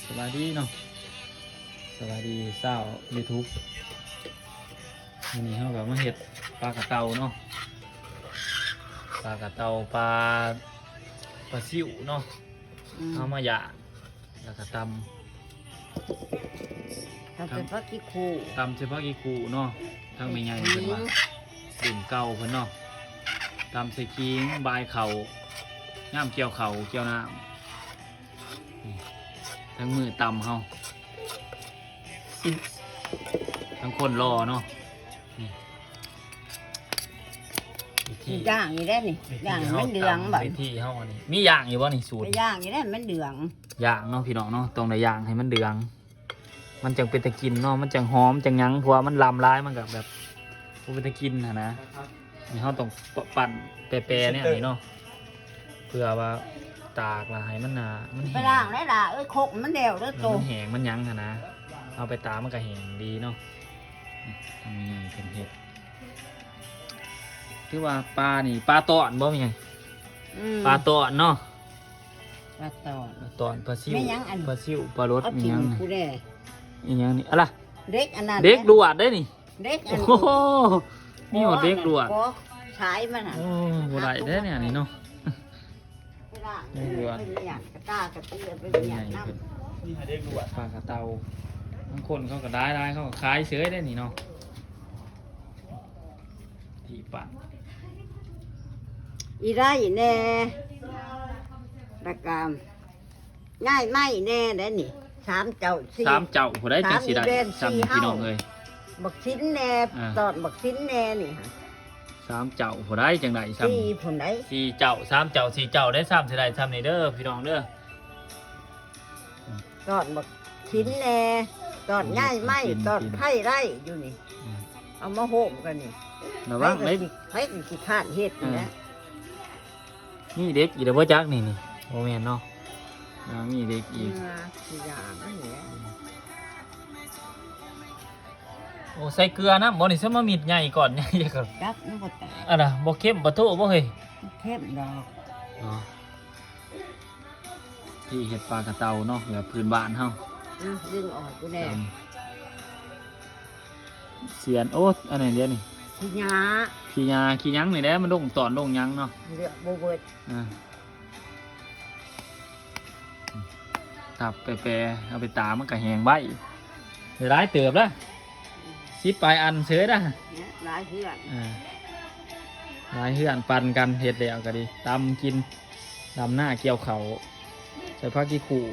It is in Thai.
สวัสดีเนาะสวัสดีเศร้า YouTube วันนี้เขาแบบมาเห็ดปลากระเตาเนาะปลากระเตาปลาซิวเนาะเอามาหยาแล้วก็ตำเฉพาะกี่คู่ตำเฉพาะกี่คู่เนาะทั้งไม่ใหญ่เพิ่นว่าดื่มเก่าเพิ่นเนาะตำใส่ขิงบายเข่าย่ามเกี่ยวเข่าเกี่ยวน้ำทั้งมือตำเฮาทั้งคนรอเนาะย่างอยู่ได้นี่ย่างมันเดืองแบบที่เฮาอันนี้มีย่างอยู่บ่นี่สูตรย่างอยู่ได้มันเดืองย่างเนาะพี่น้องเนาะตรงได้ย่างให้มันเดืองมันจังเป็นตะกินเนาะมันจังหอมจังยั้งเพราะว่ามันลำร้ายมันกับแบบเป็นตะกินนะนี่เฮาต้องปั่นแปรๆเนี่ยนี่เนาะเพื่อว่าตากละให้มันหนามันไปล้างได้ล่ะโคกมันเดียวด้วยโตมันแห้งมันยั้งนะเอาไปตากมันก็แห้งดีเนาะทำยังไงเป็นเห็ดที่ว่าปลานี่ปลาตอนบ่มีไงปลาตอนเนาะปลาตอนปลาซิวปลาซิวปลารสมียังนี่ยังนี่อะไรเด็กอันนั้นเด็กดวดได้นี่เด็กอันโอ้โหนี่หมดเด็กดวดใช้มันอ่ะโอ้โหได้ได้เนี่ยนี่เนาะเด็กดวดกระตากระเตียไปอย่างน้ำนี่เด็กดวดปลากระเตาบางคนเขาก็ได้เขาก็ขายเฉยได้นี่เนาะที่ปั่นอีได้แน่ประกามง่ายไม่แน่ได้นี่3 เจ้าผู้ได้จังสิได้ซ้ำพี่น้องเลยบักชิ้นแน่ตอนบักชิ้นแน่นี่3 เจ้าผู้ได้จังไดซ้ำ4ผู้ได้4 เจ้า3 เจ้า4 เจ้าได้ซ้ำสิได้ซ้ำนี่เด้อพี่น้องเด้อตอนบักชิ้นแน่ตอนง่ายไม่ตอนไผ่ไร่อยู่นี่เอามาโหมกันนี่ระวังเล็กให้สิขาดเฮ็ดนะนี่เด็กอีเด้อบ่จักนี่โมเมนเนาะมีเด็กอีกโอ้ใส่เกลือนะบ่นี่ซะมามิดใหญ่ก่อนใหญ่ก่อนจับมันบ่แตกอันน่ะบ่เข้มบ่โตบ่เฮ้ยเข้มดอกที่เฮ็ดปลากระเตาเนาะแบบพื้นบ้านเฮาดึงออกกูแน่เสียนโอ้อันไหนเดี๋ยวนี่ขี้หญ้าขี้หยังนี่แหละมันลงตอนลงหยังเนาะเลือกบ่เบิดตับแปรเอาไปตามันก็แห้งใบร้ายเติบแล้วชิปปลายอันเสือได้หลายเฮือนหลายเฮือนปั่นกันเห็ดแล้วก็ดีตำกินดำหน้าเกี่ยวเขาใส่ผ้ากี้ขู่